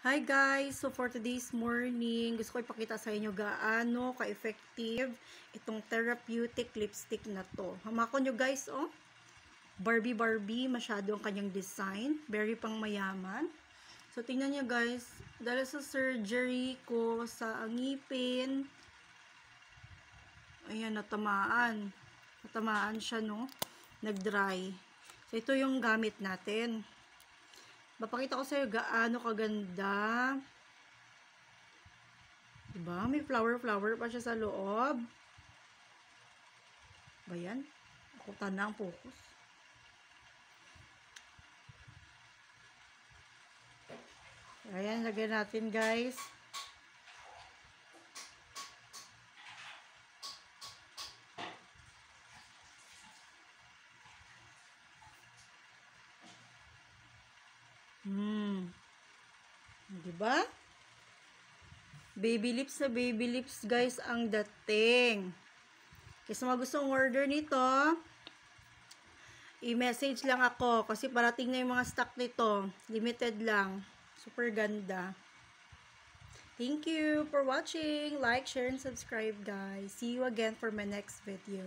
Hi guys! So for today's morning, gusto ko ipakita sa inyo gaano ka-effective itong therapeutic lipstick na to. Hamakon nyo guys, oh. Barbie, masyado ang kanyang design. Very pang mayaman. So tingnan nyo guys, dahil sa surgery ko sa ngipin, ayan, natamaan. Natamaan siya, no? Nag-dry. So ito yung gamit natin. Papakita ko sa'yo gaano kaganda. Diba? May flower pa siya sa loob. Ba yan? Ako tanang focus. Ayan, lagyan natin guys. Diba? Baby lips na baby lips guys ang dating. Kaya sa mga gustong order nito, i-message lang ako kasi parating na yung mga stock nito. Limited lang. Super ganda. Thank you for watching. Like, share, and subscribe guys. See you again for my next video.